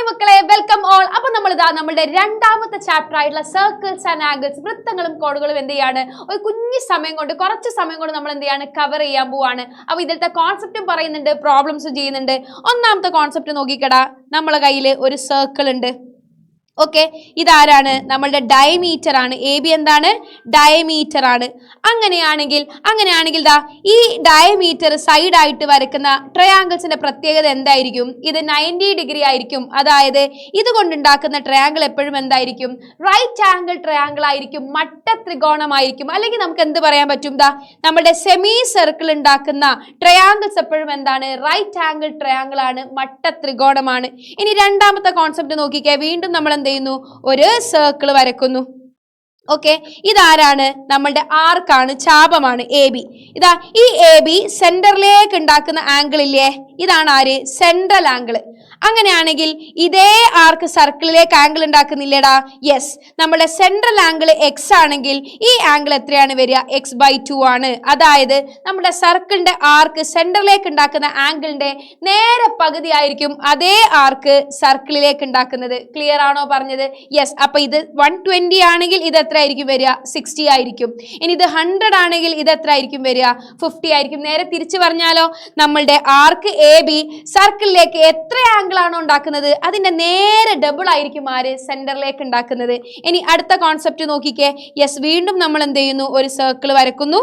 മക്കളെ, welcome all. അപ്പൊ നമ്മളുടെ രണ്ടാമത്തെ ചാപ്റ്റർ ആയിട്ടുള്ള സർക്കിൾസ് ആൻഡ് ആംഗിൾസ്, വൃത്തങ്ങളും കോണുകളും എന്ത് ചെയ്യാണ്, ഒരു കുഞ്ഞു സമയം കൊണ്ട്, കുറച്ച് സമയം കൊണ്ട് നമ്മൾ എന്ത് ചെയ്യാണ്, കവർ ചെയ്യാൻ പോവാണ്. അപ്പൊ ഇതിലത്തെ കോൺസെപ്റ്റും പറയുന്നുണ്ട്, പ്രോബ്ലംസും ചെയ്യുന്നുണ്ട്. ഒന്നാമത്തെ കോൺസെപ്റ്റ് നോക്കിക്കടാ, നമ്മളെ കയ്യിൽ ഒരു സർക്കിൾ ഉണ്ട്. ഓക്കെ, ഇതാരാണ്? നമ്മളുടെ ഡയമീറ്റർ ആണ്. എ ബി എന്താണ്? ഡയമീറ്റർ ആണ്. അങ്ങനെയാണെങ്കിൽ ദാ ഈ ഡയമീറ്റർ സൈഡ് ആയിട്ട് വരക്കുന്ന ട്രയാങ്കിൾസിന്റെ പ്രത്യേകത എന്തായിരിക്കും? ഇത് 90 ഡിഗ്രി ആയിരിക്കും. അതായത് ഇത് കൊണ്ടുണ്ടാക്കുന്ന ട്രയാങ്കിൾ എപ്പോഴും എന്തായിരിക്കും? റൈറ്റ് ആംഗിൾ ട്രയാങ്കിൾ ആയിരിക്കും, മട്ട ത്രികോണമായിരിക്കും. അല്ലെങ്കിൽ നമുക്ക് എന്ത് പറയാൻ പറ്റും? ദാ നമ്മുടെ സെമി സർക്കിൾ ഉണ്ടാക്കുന്ന ട്രയാങ്കിൾസ് എപ്പോഴും എന്താണ്? റൈറ്റ് ആംഗിൾ ട്രയാങ്കിൾ ആണ്, മട്ട ത്രികോണമാണ്. ഇനി രണ്ടാമത്തെ കോൺസെപ്റ്റ് നോക്കിക്കേ. വീണ്ടും നമ്മൾ എന്ത് ചെയ്യുന്നു? ഒരു സർക്കിൾ വരക്കുന്നു. ഓക്കെ, ഇതാരാണ്? നമ്മളുടെ ആർക്കാണ്, ചാപമാണ് എ ബി. ഇതാ ഈ എ ബി സെന്ററിലേക്ക് ഉണ്ടാക്കുന്ന ആംഗിൾ ഇല്ലേ, ഇതാണ് ആര്? Central angle. അങ്ങനെയാണെങ്കിൽ ഇതേ ആർക്ക് സർക്കിളിലേക്ക് ആംഗിൾ ഉണ്ടാക്കുന്നില്ലേടാ? യെസ്, നമ്മുടെ സെൻട്രൽ ആംഗിൾ എക്സ് ആണെങ്കിൽ ഈ ആംഗിൾ എത്രയാണ് വരിക? x/2 ആണ്. അതായത് നമ്മുടെ സർക്കിളിന്റെ ആർക്ക് സെന്ററിലേക്ക് ഉണ്ടാക്കുന്ന ആംഗിളിന്റെ നേരെ പകുതി ആയിരിക്കും അതേ ആർക്ക് സർക്കിളിലേക്ക് ഉണ്ടാക്കുന്നത്. ക്ലിയർ ആണോ പറഞ്ഞത്? യെസ്. അപ്പൊ ഇത് 120 ആണെങ്കിൽ ഇത് എത്ര ആയിരിക്കും വരിക? 60 ആയിരിക്കും. ഇനി ഇത് 100 ആണെങ്കിൽ ഇത് എത്ര ആയിരിക്കും വരിക? 50 ആയിരിക്കും. നേരെ തിരിച്ചു പറഞ്ഞാലോ, നമ്മളുടെ ആർക്ക് എ ബി സർക്കിളിലേക്ക് എത്ര ആംഗിൾ ആണോ ഉണ്ടാക്കുന്നത് അതിന്റെ നേരെ ഡബിൾ ആയിരിക്കും ആര്? സെന്ററിലേക്ക് ഉണ്ടാക്കുന്നത്. ഇനി അടുത്ത കോൺസെപ്റ്റ് നോക്കിക്കേ. യെസ്, വീണ്ടും നമ്മൾ എന്ത് ചെയ്യുന്നു? ഒരു സർക്കിൾ വരക്കുന്നു.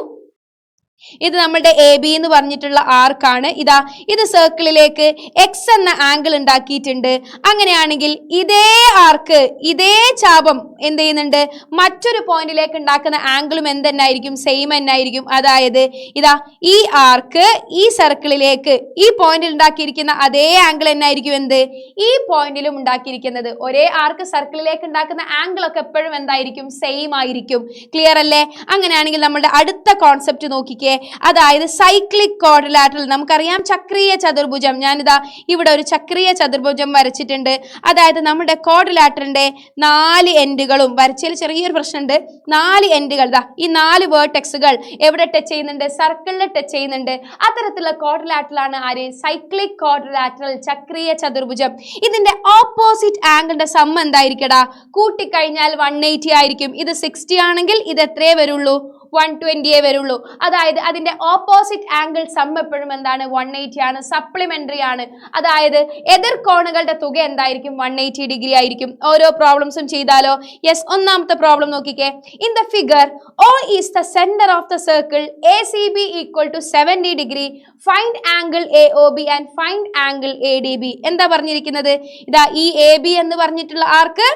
ഇത് നമ്മളുടെ എ ബി എന്ന് പറഞ്ഞിട്ടുള്ള ആർക്കാണ്. ഇതാ ഇത് സർക്കിളിലേക്ക് എക്സ് എന്ന ആംഗിൾ ഉണ്ടാക്കിയിട്ടുണ്ട്. അങ്ങനെയാണെങ്കിൽ ഇതേ ആർക്ക്, ഇതേ ചാപം എന്ത് ചെയ്യുന്നുണ്ട്? മറ്റൊരു പോയിന്റിലേക്ക് ഉണ്ടാക്കുന്ന ആംഗിളും എന്തെന്നായിരിക്കും? സെയിം എന്നായിരിക്കും. അതായത് ഇതാ ഈ ആർക്ക് ഈ സർക്കിളിലേക്ക് ഈ പോയിന്റിൽ ഉണ്ടാക്കിയിരിക്കുന്ന അതേ ആംഗിൾ എന്നായിരിക്കും എന്ത്? ഈ പോയിന്റിലും ഉണ്ടാക്കിയിരിക്കുന്നത്. ഒരേ ആർക്ക് സർക്കിളിലേക്ക് ഉണ്ടാക്കുന്ന ആംഗിൾ ഒക്കെ എപ്പോഴും എന്തായിരിക്കും? സെയിം ആയിരിക്കും. ക്ലിയർ അല്ലേ? അങ്ങനെയാണെങ്കിൽ നമ്മളുടെ അടുത്ത കോൺസെപ്റ്റ് നോക്കിക്കേ. അതായത് സൈക്ലിക് ക്വാഡ്രിലാറ്ററൽ. നമുക്കറിയാം ചക്രീയ ചതുർഭുജം. ഞാനിതാ ഇവിടെ ഒരു ചക്രീയ ചതുർഭുജം വരച്ചിട്ടുണ്ട്. അതായത് നമ്മുടെ ക്വാഡ്രിലാറ്ററിന്റെ 4 എൻഡുകളും വരച്ചതിൽ ചെറിയൊരു പ്രശ്നമുണ്ട്. 4 എൻഡുകൾ ദാ ഈ 4 വേർട്ടെക്സുകൾ എവിടെ ടച്ച് ചെയ്യുന്നുണ്ട്? സർക്കിളിൽ ടച്ച് ചെയ്യുന്നുണ്ട്. അത്തരത്തിലുള്ള ക്വാഡ്രിലാറ്ററൽ ആണ് ആര്? സൈക്ലിക് ക്വാഡ്രിലാറ്ററൽ, ചക്രീയ ചതുർഭുജം. ഇതിന്റെ ഓപ്പോസിറ്റ് ആംഗിളിന്റെ സം എന്തായിരിക്കടാ? കൂട്ടിക്കഴിഞ്ഞാൽ 180 ആയിരിക്കും. ഇത് 60 ആണെങ്കിൽ ഇത് എത്രയേ വരുള്ളൂ? 120 വരുള്ളൂ. അതായത് അതിന്റെ ഓപ്പോസിറ്റ് ആംഗിൾ സം എപ്പോഴും എന്താണ്? 180 ആണ്, സപ്ലിമെന്ററി ആണ്. അതായത് എതിർ കോണുകളുടെ തുക എന്തായിരിക്കും? 180 ഡിഗ്രി ആയിരിക്കും. ഓരോ പ്രോബ്ലംസും ചെയ്താലോ? യെസ്, ഒന്നാമത്തെ പ്രോബ്ലം നോക്കിക്കേ. In the figure O is the center of the circle ACB equal to 70 degree. Find angle AOB and find angle ADB. എന്താ പറഞ്ഞിരിക്കുന്നത്? ഇതാ ഈ AB എന്ന് പറഞ്ഞിട്ടുള്ള ആർക്ക്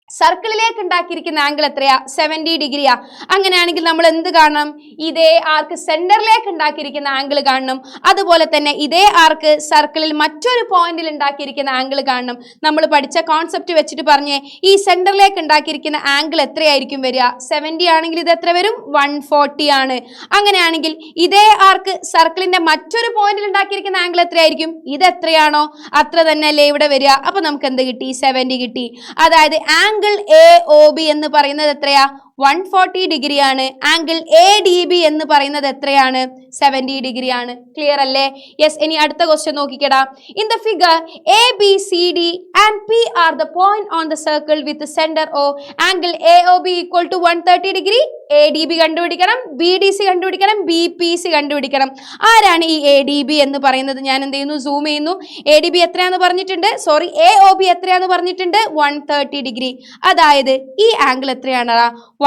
സർക്കിളിലേക്ക് ഉണ്ടാക്കിയിരിക്കുന്ന ആംഗിൾ എത്രയാ? 70 ഡിഗ്രിയാ. അങ്ങനെയാണെങ്കിൽ നമ്മൾ എന്ത് കാണണം? ഇതേ ആർക്ക് സെന്ററിലേക്ക് ഉണ്ടാക്കിയിരിക്കുന്ന ആംഗിൾ കാണണം. അതുപോലെ തന്നെ ഇതേ ആർക്ക് സർക്കിളിൽ മറ്റൊരു പോയിന്റിൽ ഉണ്ടാക്കിയിരിക്കുന്ന ആംഗിൾ കാണണം. നമ്മൾ പഠിച്ച കോൺസെപ്റ്റ് വെച്ചിട്ട് പറഞ്ഞേ, ഈ സെന്ററിലേക്ക് ഉണ്ടാക്കിയിരിക്കുന്ന ആംഗിൾ എത്രയായിരിക്കും വരിക? 70 ആണെങ്കിൽ ഇത് എത്ര വരും? 140 ആണ്. അങ്ങനെയാണെങ്കിൽ ഇതേ ആർക്ക് സർക്കിളിന്റെ മറ്റൊരു പോയിന്റിൽ ഉണ്ടാക്കിയിരിക്കുന്ന ആംഗിൾ എത്രയായിരിക്കും? ഇത് എത്രയാണോ അത്ര തന്നെ അല്ലേ ഇവിടെ വരിക. അപ്പൊ നമുക്ക് എന്ത് കിട്ടി? 70 കിട്ടി. അതായത് ആംഗിൾ AOB എന്ന് പറയുന്നത് എത്രയാ? 140 ഡിഗ്രി ആണ്. ആംഗിൾ ADB എന്ന് പറയുന്നത് എത്രയാണ്? 70 ഡിഗ്രി ആണ്. ക്ലിയർ അല്ലേ? യെസ്. ഇനി അടുത്ത ക്വസ്റ്റ്യൻ നോക്കിക്കടാ. In the figure ABCD and P are the point on the circle with the center O. Angle AOB equal to 130 degree. ADB കണ്ടുപിടിക്കണം, BDC കണ്ടുപിടിക്കണം, BPC കണ്ടുപിടിക്കണം. ആരാണ് ഈ ADB എന്ന് പറയുന്നത്? ഞാൻ എന്ത് ചെയ്യുന്നു? സൂം ചെയ്യുന്നു. ADB എത്രയാന്ന് പറഞ്ഞിട്ടുണ്ട്? സോറി, AOB എത്രയാന്ന് പറഞ്ഞിട്ടുണ്ട്? 130 ഡിഗ്രി. അതായത് ഈ ആംഗിൾ എത്രയാണ്?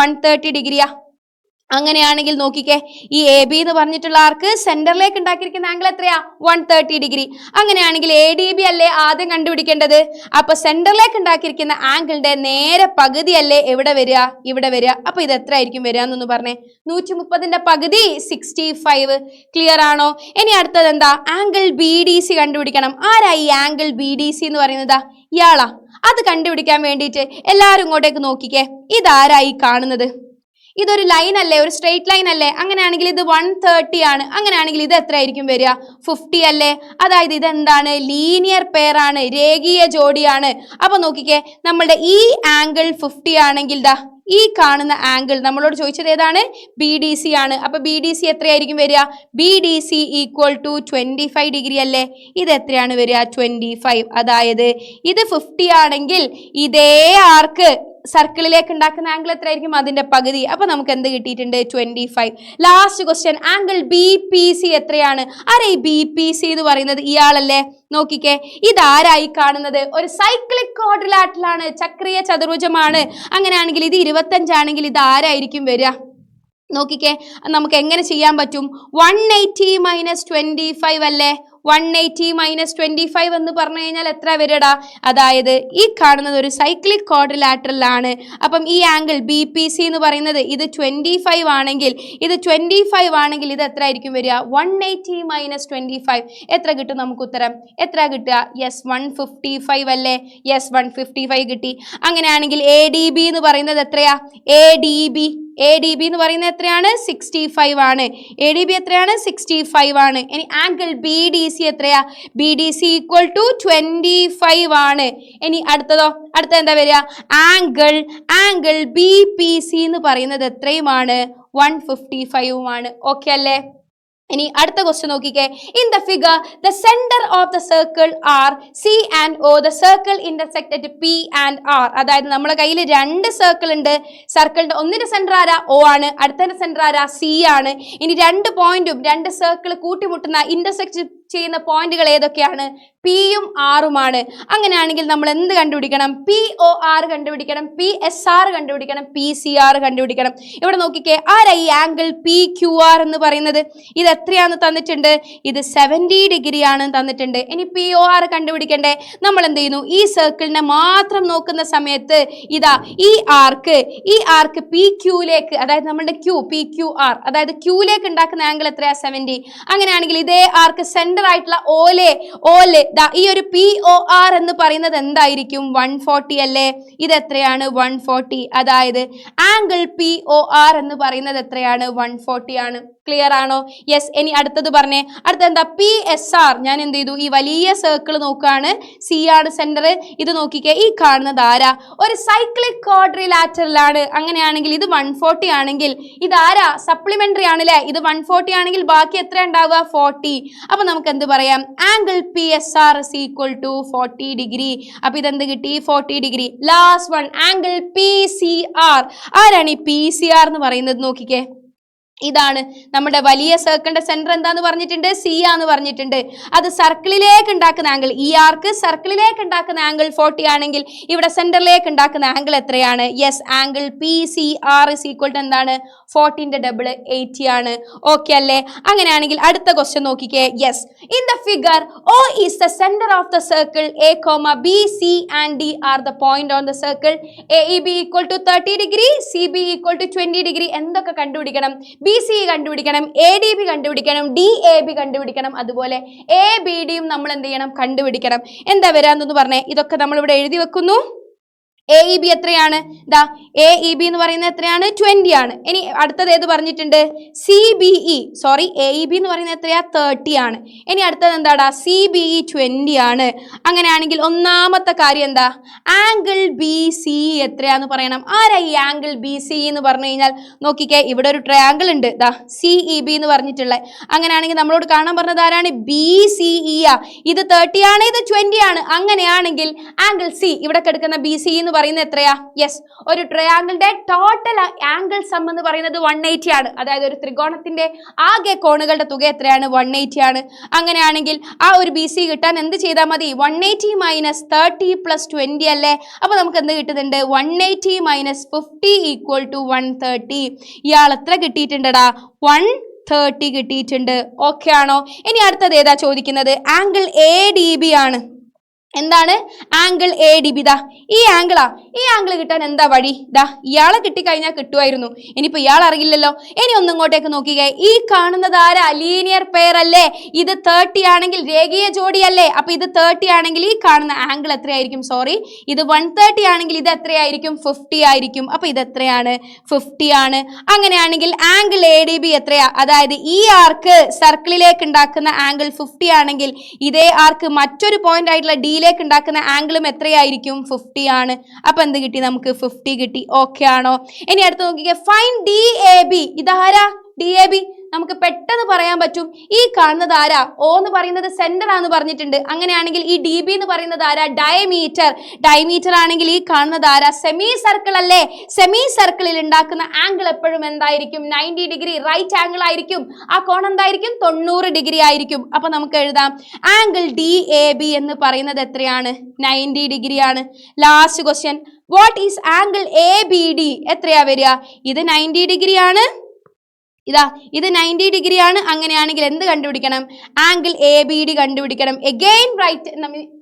130 ഡിഗ്രിയാ. അങ്ങനെയാണെങ്കിൽ നോക്കിക്കേ, ഈ എ ബി എന്ന് പറഞ്ഞിട്ടുള്ള ആർക്ക് സെന്ററിലേക്ക് ഉണ്ടാക്കിയിരിക്കുന്ന ആംഗിൾ എത്രയാ? 130 ഡിഗ്രി. അങ്ങനെയാണെങ്കിൽ ADB അല്ലേ ആദ്യം കണ്ടുപിടിക്കേണ്ടത്? അപ്പൊ സെന്ററിലേക്ക് ഉണ്ടാക്കിയിരിക്കുന്ന ആംഗിളിന്റെ നേരെ പകുതി അല്ലേ എവിടെ വരിക? ഇവിടെ വരിക. അപ്പൊ ഇത് എത്ര ആയിരിക്കും വരിക എന്നൊന്ന് പറഞ്ഞേ. 130ന്റെ പകുതി 65. ക്ലിയർ ആണോ? ഇനി അടുത്തത് എന്താ? ആംഗിൾ BDC കണ്ടുപിടിക്കണം. ആരാ ഈ ആംഗിൾ BDC എന്ന് പറയുന്നത്? ഇയാളാ. അത് കണ്ടുപിടിക്കാൻ വേണ്ടിയിട്ട് എല്ലാവരും ഇങ്ങോട്ടേക്ക് നോക്കിക്കേ. ഇതാരായി കാണുന്നത്? ഇതൊരു ലൈൻ അല്ലേ? ഒരു സ്ട്രെയിറ്റ് ലൈൻ അല്ലേ? അങ്ങനെയാണെങ്കിൽ ഇത് 130 ആണ്. അങ്ങനെയാണെങ്കിൽ ഇത് എത്ര ആയിരിക്കും വരിക? 50 അല്ലേ? അതായത് ഇതെന്താണ്? ലീനിയർ പെയർ ആണ്, രേഖീയ ജോഡിയാണ്. അപ്പൊ നോക്കിക്കേ, നമ്മളുടെ ഈ ആംഗിൾ 50 ആണെങ്കിൽ ദാ ഈ കാണുന്ന ആംഗിൾ നമ്മളോട് ചോദിച്ചത് ഏതാണ്? BDC ആണ്. അപ്പൊ BDC എത്രയായിരിക്കും വരിക? BDC ഈക്വൽ ടു 25 ഡിഗ്രി അല്ലേ? ഇത് എത്രയാണ് വരിക? 25. അതായത് ഇത് 50 ആണെങ്കിൽ ഇതേ ആർക്ക് സർക്കിളിലേക്ക് ഉണ്ടാക്കുന്ന ആംഗിൾ എത്രയായിരിക്കും? അതിന്റെ പകുതി. അപ്പൊ നമുക്ക് എന്ത് കിട്ടിയിട്ടുണ്ട്? 25. ലാസ്റ്റ് ക്വസ്റ്റ്യൻ, ആംഗിൾ BPC എത്രയാണ്? ആരാ ഈ BPC എന്ന് പറയുന്നത്? ഇയാളല്ലേ? നോക്കിക്കേ, ഇതാരായി കാണുന്നത്? ഒരു സൈക്ലിക് ക്വാഡ്രിലാറ്ററൽ ആണ്, ചക്രീയ ചതുർഭുജമാണ്. അങ്ങനെയാണെങ്കിൽ ഇത് 25 ആണെങ്കിൽ ഇത് ആരായിരിക്കും വരിക? നോക്കിക്കേ, നമുക്ക് എങ്ങനെ ചെയ്യാൻ പറ്റും? 180 മൈനസ് 25 അല്ലേ? 180 മൈനസ് 25 എന്ന് പറഞ്ഞു കഴിഞ്ഞാൽ എത്ര വരടാ? അതായത് ഈ കാണുന്നത് ഒരു സൈക്ലിക് ക്വാഡ്രിലാറ്ററൽ ആണ്. അപ്പം ഈ ആംഗിൾ BPC എന്ന് പറയുന്നത് ഇത് 25 ആണെങ്കിൽ ഇത് 25 ആണെങ്കിൽ ഇത് എത്ര ആയിരിക്കും വരിക? 180 മൈനസ് 25 എത്ര കിട്ടും നമുക്ക് ഉത്തരം? എത്ര കിട്ടുക? യെസ്, 155 അല്ലേ? യെസ്, 155 കിട്ടി. അങ്ങനെയാണെങ്കിൽ ADB എന്ന് പറയുന്നത് എത്രയാ? ADB എന്ന് പറയുന്നത് എത്രയാണ്? 65 ആണ്. ADB എത്രയാണ്? 65 ആണ്. ഇനി ആംഗിൾ BDC എത്രയാ? BDC ഈക്വൽ ടു 25 ആണ്. ഇനി അടുത്തതോ? അടുത്ത എന്താ വരിക? ആംഗിൾ BPC എന്ന് പറയുന്നത് എത്രയുമാണ്? 155 ഓക്കെ അല്ലേ? ഇനി അടുത്ത ക്വസ്റ്റ്യൻ നോക്കിക്കേ. In the figure the centre of the circle are C and O. The circle intersect at P and R. അതായത് നമ്മുടെ കയ്യിൽ രണ്ട് സർക്കിൾ ഉണ്ട്. സർക്കിളിന്റെ ഒന്നിന്റെ സെന്റർ ആരാ? O ആണ്. അടുത്തതിന്റെ സെന്റർ ആരാ? C ആണ്. ഇനി രണ്ട് പോയിന്റും രണ്ട് സർക്കിൾ കൂട്ടിമുട്ടുന്ന ഇന്റർസെക്ട് ചെയ്യുന്ന പോയിന്റുകൾ ഏതൊക്കെയാണ്? Pയും Rുമാണ്. അങ്ങനെയാണെങ്കിൽ നമ്മൾ എന്ത് കണ്ടുപിടിക്കണം? POR കണ്ടുപിടിക്കണം, PSR കണ്ടുപിടിക്കണം, PCR കണ്ടുപിടിക്കണം. ഇവിടെ നോക്കിക്കേ, ആരാ ഈ ആംഗിൾ PQR എന്ന് പറയുന്നത്? ഇത് എത്രയാന്ന് തന്നിട്ടുണ്ട്? ഇത് 70 ഡിഗ്രി ആണ് തന്നിട്ടുണ്ട്. ഇനി POR കണ്ടുപിടിക്കണ്ടേ? നമ്മൾ എന്ത് ചെയ്യുന്നു? ഈ സർക്കിളിനെ മാത്രം നോക്കുന്ന സമയത്ത് ഇതാ ഈ ആർക്ക് PQലേക്ക്, അതായത് നമ്മുടെ PQR, അതായത് Qലേക്ക് ഉണ്ടാക്കുന്ന ആംഗിൾ എത്രയാ? 70. അങ്ങനെയാണെങ്കിൽ ഇതേ ആർക്ക് സെന്റർ ആയിട്ടുള്ള ഓലെ ഈ ഒരു POR എന്ന് പറയുന്നത് എന്തായിരിക്കും? 140 അല്ലേ? ഇത് എത്രയാണ്? 140. അതായത് ആംഗിൾ POR എന്ന് പറയുന്നത് എത്രയാണ്? 140 ആണ്. ക്ലിയർ ആണോ? യെസ്. ഇനി അടുത്തത് പറഞ്ഞേ. അടുത്ത എന്താ? PSR. ഞാൻ എന്ത് ചെയ്തു? ഈ വലിയ സർക്കിൾ നോക്കുകയാണ്. C ആണ് സെന്റർ. ഇത് നോക്കിക്കേ, ഈ കാണുന്നത് ആരാ? ഒരു സൈക്ലിക് ക്വാഡ്രിലാറ്ററൽ ആണ്. അങ്ങനെയാണെങ്കിൽ ഇത് 140 ആണെങ്കിൽ ഇത് ആരാ? സപ്ലിമെന്ററി ആണല്ലേ? ഇത് 140 ആണെങ്കിൽ ബാക്കി എത്ര ഉണ്ടാവുക? 40. അപ്പൊ നമുക്ക് എന്ത് പറയാം? Angle PSR is equal to 40 degree. അപ്പൊ ഇതെന്ത് കിട്ടി? 40 degree. Last one, angle PCR. ആരാണ് ഈ PCR എന്ന് പറയുന്നത്? നോക്കിക്കേ, ഇതാണ് നമ്മുടെ വലിയ സർക്കിളിന്റെ സെന്റർ എന്താന്ന് പറഞ്ഞിട്ടുണ്ട്? C ആന്ന് പറഞ്ഞിട്ടുണ്ട്. അത് സർക്കിളിലേക്ക് ഉണ്ടാക്കുന്ന ആംഗിൾ, ഈ ആർക്ക് സർക്കിളിലേക്ക് ഉണ്ടാക്കുന്ന ആംഗിൾ 40 ആണെങ്കിൽ ഇവിടെ സെന്ററിലേക്ക് ഉണ്ടാക്കുന്ന ആംഗിൾ എത്രയാണ്? Yes, angle PCR is equal to എന്താണ്? 40ന്റെ ഡബിൾ 80 ആണ്. ഓക്കെ അല്ലേ? അങ്ങനെയാണെങ്കിൽ അടുത്ത ക്വസ്റ്റ്യൻ നോക്കിക്കേ. Yes, in the figure O is the center of the circle A, B, C and D are the point on the circle. AEB equal to 30 degree, CB equal to 20 degree. എന്തൊക്കെ കണ്ടുപിടിക്കണം? BC കണ്ടുപിടിക്കണം, ADB കണ്ടുപിടിക്കണം, DAB കണ്ടുപിടിക്കണം, അതുപോലെ ABDയും നമ്മൾ എന്ത് ചെയ്യണം? കണ്ടുപിടിക്കണം. എന്താ വരാന്നൊന്ന് പറഞ്ഞേ. ഇതൊക്കെ നമ്മൾ ഇവിടെ എഴുതി വെക്കുന്നു. AEB എത്രയാണ്? ദാ AEB എന്ന് പറയുന്നത് എത്രയാണ്? 20 ആണ്. ഇനി അടുത്തത് ഏത് പറഞ്ഞിട്ടുണ്ട്? AEB എന്ന് പറയുന്നത് എത്രയാ? 30 ആണ്. ഇനി അടുത്തത് എന്താടാ? CBE 20 ആണ്. അങ്ങനെയാണെങ്കിൽ ഒന്നാമത്തെ കാര്യം എന്താ? ആംഗിൾ BC എത്രയാന്ന് പറയണം. ആരാ ഈ ആംഗിൾ BC എന്ന് പറഞ്ഞു കഴിഞ്ഞാൽ നോക്കിക്കേ, ഇവിടെ ഒരു ട്രയാങ്കിൾ ഉണ്ട്. ദാ CEB എന്ന് പറഞ്ഞിട്ടുള്ള. അങ്ങനെയാണെങ്കിൽ നമ്മളോട് കാണാൻ പറഞ്ഞത് ആരാണ്? BCE ആ. ഇത് 30 ആണ്, ഇത് 20 ആണ്. അങ്ങനെയാണെങ്കിൽ ആംഗിൾ C, ഇവിടെ കിടക്കുന്ന BC എന്ന് പറയുന്നത് എത്രയാ? യെസ്, ഒരു ട്രയാങ്കിളിന്റെ ടോട്ടൽ ആംഗിൾ സം എന്ന് പറയുന്നത് 180 ആണ്. അതായത് ഒരു ത്രികോണത്തിന്റെ ആകെ കോണുകളുടെ തുക എത്രയാണ്? 180 ആണ്. അങ്ങനെയാണെങ്കിൽ ആ ഒരു BC കിട്ടാൻ എന്ത് ചെയ്താൽ മതി? 180 മൈനസ് 30 പ്ലസ് 20 അല്ലേ? അപ്പൊ നമുക്ക് എന്ത് കിട്ടുന്നുണ്ട്? 180 മൈനസ് 50 ഈക്വൽ ടു 130. ഇയാൾ എത്ര കിട്ടിയിട്ടുണ്ടടാ? 130 കിട്ടിയിട്ടുണ്ട്. ഓക്കെ ആണോ? ഇനി അടുത്തത് ഏതാ ചോദിക്കുന്നത്? ആംഗിൾ ADB ആണ്. എന്താണ്? Angle ADB. ദാ ഈ ആംഗിളാ. ഈ ആംഗിൾ കിട്ടാൻ എന്താ വഴി? ദാ ഇയാളെ കിട്ടിക്കഴിഞ്ഞാൽ കിട്ടുമായിരുന്നു. ഇനിയിപ്പോ ഇയാൾ അറിയില്ലല്ലോ. ഇനി ഒന്നും ഇങ്ങോട്ടേക്ക് നോക്കിക്കേ. ഈ കാണുന്നത് ആരാ? ലീനിയർ പെയർ അല്ലേ? ഇത് 30 ആണെങ്കിൽ രേഖീയ ജോഡിയല്ലേ? അപ്പൊ ഇത് 30 ആണെങ്കിൽ ഈ കാണുന്ന ആംഗിൾ എത്രയായിരിക്കും? ഇത് 130 ആണെങ്കിൽ ഇത് എത്രയായിരിക്കും? 50 ആയിരിക്കും. അപ്പൊ ഇത് എത്രയാണ്? 50 ആണ്. അങ്ങനെയാണെങ്കിൽ ആംഗിൾ ADB എത്രയാ? അതായത് ഈ ആർക്ക് സർക്കിളിലേക്ക് ഉണ്ടാക്കുന്ന ആംഗിൾ 50 ആണെങ്കിൽ ഇതേ ആർക്ക് മറ്റൊരു പോയിന്റ് ആയിട്ടുള്ള D ബിയിലേക്ക് ഉണ്ടാക്കുന്ന ആംഗിളും എത്രയായിരിക്കും? 50 ആണ്. അപ്പൊ എന്ത് കിട്ടി? നമുക്ക് 50 കിട്ടി. ഓക്കെ ആണോ? ഇനി അടുത്ത് നോക്കിക്കേ, ഫൈൻ DAB. ഇതാരാ? DAB നമുക്ക് പെട്ടെന്ന് പറയാൻ പറ്റും. ഈ കാണുന്നത് ആരാ? O എന്ന് പറയുന്നത് സെന്റർ ആണെന്ന് പറഞ്ഞിട്ടുണ്ട്. അങ്ങനെയാണെങ്കിൽ ഈ DB എന്ന് പറയുന്നത് ആരാ? ഡയമീറ്റർ. ഡയമീറ്റർ ആണെങ്കിൽ ഈ കാണുന്നത് ആരാ? സെമി സർക്കിൾ അല്ലേ? സെമി സർക്കിളിൽ ഉണ്ടാക്കുന്ന ആംഗിൾ എപ്പോഴും എന്തായിരിക്കും? 90 ഡിഗ്രി റൈറ്റ് ആംഗിൾ ആയിരിക്കും. ആ കോൺ എന്തായിരിക്കും? 90 ഡിഗ്രി ആയിരിക്കും. അപ്പൊ നമുക്ക് എഴുതാം ആംഗിൾ DAB എന്ന് പറയുന്നത് എത്രയാണ്? 90 ഡിഗ്രി ആണ്. Last question, what is angle ABD? എത്രയാ വരിക? ഇത് 90 ഡിഗ്രി ആണ്. ഇത് 90 ഡിഗ്രി ആണ്. അങ്ങനെയാണെങ്കിൽ എന്ത് കണ്ടുപിടിക്കണം? ആംഗിൾ ABD കണ്ടുപിടിക്കണം. എഗെയിൻ റൈറ്റ്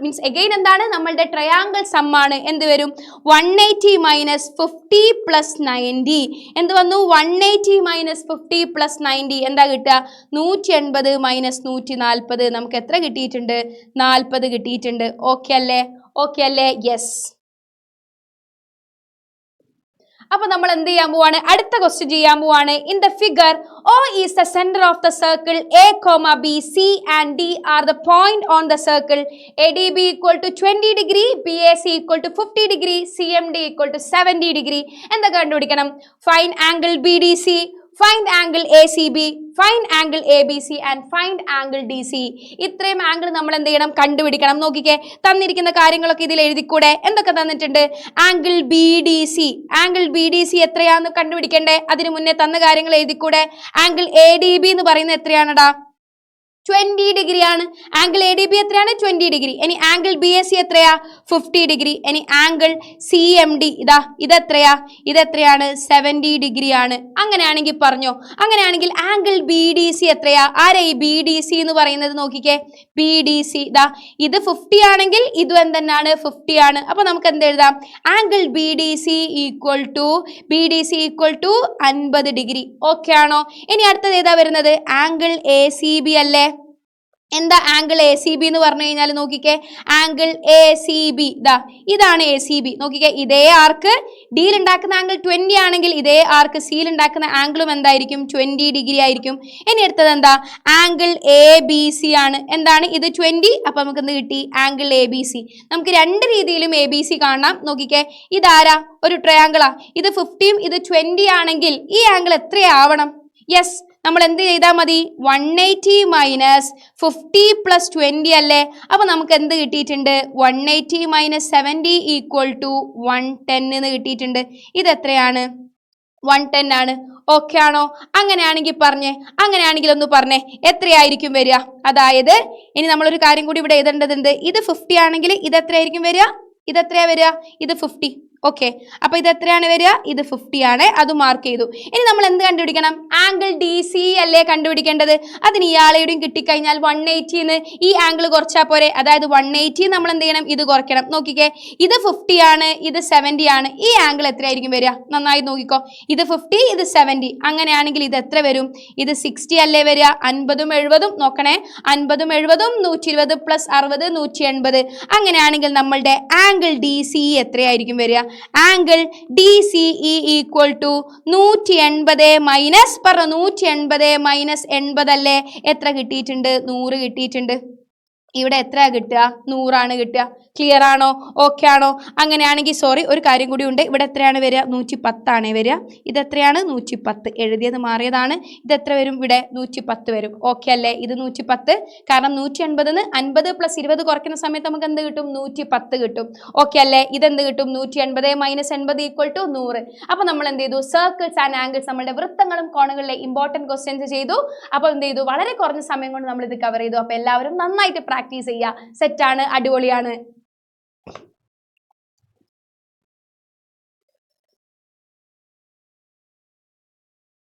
മീൻസ് എഗെയിൻ എന്താണ്? നമ്മളുടെ ട്രയാംഗിൾ സം ആണ്. എന്ത് വരും? 180 മൈനസ് 50 പ്ലസ് 90. എന്ത് വന്നു? 180 മൈനസ് 50 പ്ലസ് 90 എന്താ കിട്ടുക? 180 മൈനസ് 140. നമുക്ക് എത്ര കിട്ടിയിട്ടുണ്ട്? 40 കിട്ടിയിട്ടുണ്ട്. ഓക്കെ അല്ലേ? ഓക്കെ അല്ലേ? യെസ്. അപ്പൊ നമ്മൾ എന്ത് ചെയ്യാൻ പോവാണ്? അടുത്ത ക്വസ്റ്റ്യൻ ചെയ്യാൻ പോവാണ്. In the figure O is the center of the circle A, B, C and D are the point on the circle. ADB equal to 20 degree, BAC equal to 50 degree, CMD equal to 70 degree. എന്താ കണ്ടുപിടിക്കണം? Find angle BDC, find angle ACB, find angle ABC and find angle DC. ഇത്രയും angle നമ്മൾ എന്ത് ചെയ്യണം? കണ്ടുപിടിക്കണം. നോക്കിക്കേ, തന്നിരിക്കുന്ന കാര്യങ്ങളൊക്കെ ഇതിൽ എഴുതിക്കൂടെ? എന്തൊക്കെ തന്നിട്ടുണ്ട്? Angle BDC. ആംഗിൾ BDC എത്രയാന്ന് കണ്ടുപിടിക്കണ്ടേ? അതിന് മുന്നേ തന്ന കാര്യങ്ങൾ എഴുതിക്കൂടെ? ആംഗിൾ ADB എന്ന് പറയുന്നത് എത്രയാണടാ? 20 ഡിഗ്രി ആണ്. ആംഗിൾ ADB എത്രയാണ്? 20 ഡിഗ്രി. ഇനി ആംഗിൾ BAC എത്രയാ? 50 ഡിഗ്രി. ഇനി ആംഗിൾ CMD ഇതെത്രയാ? ഇതെത്രയാണ്? 70 ഡിഗ്രി ആണ്. അങ്ങനെയാണെങ്കിൽ പറഞ്ഞോ. അങ്ങനെയാണെങ്കിൽ ആംഗിൾ BDC എത്രയാ? ആരാ ഈ BDC എന്ന് പറയുന്നത്? നോക്കിക്കേ, BDC ഇത് 50 ആണെങ്കിൽ ഇതും എന്തെന്നാണ്? 50 ആണ്. അപ്പൊ നമുക്ക് എന്ത് എഴുതാം? Angle BDC equal to 50 degree. Okay ആണോ? ഇനി അടുത്തത് ഏതാ വരുന്നത്? ആംഗിൾ ACB അല്ലേ? എന്താ ആംഗിൾ ACB എന്ന് പറഞ്ഞു കഴിഞ്ഞാൽ നോക്കിക്കേ, ആംഗിൾ ACB ഇതാണ് ACB. നോക്കിക്കേ, ഇതേ ആർക്ക് ഡിയിൽ ഉണ്ടാക്കുന്ന ആംഗിൾ 20 ആണെങ്കിൽ ഇതേ ആർക്ക് സിയിൽ ഉണ്ടാക്കുന്ന ആംഗിളും എന്തായിരിക്കും? 20 ഡിഗ്രി ആയിരിക്കും. ഇനി അടുത്തത് എന്താ? ആംഗിൾ ABC ആണ്. എന്താണ് ഇത്? 20. അപ്പൊ നമുക്ക് എന്ത് കിട്ടി? Angle ABC. നമുക്ക് രണ്ട് രീതിയിലും ABC കാണാം. നോക്കിക്കേ, ഇതാരാ? ഒരു ട്രയാങ്കിളാ. ഇത് 50 ഇത് 20 ആണെങ്കിൽ ഈ ആംഗിൾ എത്രയാവണം? യെസ്, നമ്മൾ എന്ത് ചെയ്താൽ മതി? 180 മൈനസ് 50 പ്ലസ് 20 അല്ലേ? അപ്പൊ നമുക്ക് എന്ത് കിട്ടിയിട്ടുണ്ട്? 180 മൈനസ് 70 ഈക്വൽ ടു 110 എന്ന് കിട്ടിയിട്ടുണ്ട്. ഇത് എത്രയാണ്? 110 ആണ്. ഓക്കെ ആണോ? അങ്ങനെയാണെങ്കിൽ പറഞ്ഞേ, അങ്ങനെയാണെങ്കിൽ ഒന്ന് പറഞ്ഞേ, എത്രയായിരിക്കും വരിക? അതായത് ഇനി നമ്മളൊരു കാര്യം കൂടി ഇവിടെ എഴുതേണ്ടതുണ്ട്. ഇത് 50 ആണെങ്കിൽ ഇത് എത്രയായിരിക്കും വരിക? ഇത് എത്രയാ വരിക? ഇത് 50. ഓക്കെ, അപ്പൊ ഇത് എത്രയാണ് വരിക? ഇത് 50 ആണ്. അത് മാർക്ക് ചെയ്തു. ഇനി നമ്മൾ എന്ത് കണ്ടുപിടിക്കണം? ആംഗിൾ DC അല്ലേ കണ്ടുപിടിക്കേണ്ടത്? അതിന് ഇയാളെയും കിട്ടിക്കഴിഞ്ഞാൽ 180 ഈ ആംഗിൾ കുറച്ചാൽ പോരെ? അതായത് 180 നമ്മൾ എന്ത് ചെയ്യണം? ഇത് കുറയ്ക്കണം. നോക്കിക്കേ, ഇത് 50 ആണ്, ഇത് 70 ആണ്. ഈ ആംഗിൾ എത്രയായിരിക്കും വരിക? നന്നായി നോക്കിക്കോ, ഇത് 50 ഇത് 70. അങ്ങനെയാണെങ്കിൽ ഇത് എത്ര വരും? ഇത് 60 അല്ലേ വരിക? 50ഉം 70ഉം നോക്കണേ, 50ഉം 70ഉം 120 പ്ലസ് 60 180. അങ്ങനെയാണെങ്കിൽ നമ്മളുടെ ആംഗിൾ DC എത്രയായിരിക്കും വരിക? Angle DCE equal to 180 minus 180 minus 80 അല്ലേ? എത്ര കിട്ടിയിട്ടുണ്ട്? 100 കിട്ടിയിട്ടുണ്ട്. ഇവിടെ എത്രയാ കിട്ടുക? 100 ആണ് കിട്ടുക. ക്ലിയർ ആണോ? ഓക്കെ ആണോ? അങ്ങനെയാണെങ്കിൽ സോറി, ഒരു കാര്യം കൂടി ഉണ്ട്. ഇവിടെ എത്രയാണ് വരിക? 110 ആണ് വരിക. ഇതെത്രയാണ്? 110. എഴുതിയത് മാറിയതാണ്. ഇത് എത്ര വരും? ഇവിടെ 110 വരും. ഓക്കെ അല്ലേ? ഇത് 110. കാരണം 180 50 പ്ലസ് 20 കുറയ്ക്കുന്ന സമയത്ത് നമുക്ക് എന്ത് കിട്ടും? 110 കിട്ടും. ഓക്കെ അല്ലേ? ഇതെന്ത് കിട്ടും? 180 മൈനസ് 80 ഈക്വൽ ടു 100. അപ്പൊ നമ്മൾ എന്ത് ചെയ്തു? സർക്കിൾസ് ആൻഡ് ആംഗിൾസ്, നമ്മുടെ വൃത്തങ്ങളും കോണുകളിലെ ഇമ്പോർട്ടൻറ്റ് ക്വസ്റ്റ്യൻസ് ചെയ്തു. അപ്പോൾ എന്ത് ചെയ്തു? വളരെ കുറഞ്ഞ സമയം കൊണ്ട് നമ്മൾ ഇത് കവർ ചെയ്തു. അപ്പൊ എല്ലാവരും നന്നായിട്ട് പ്രാക്ടീസ് ചെയ്യുക. സെറ്റാണ്, അടിപൊളിയാണ്.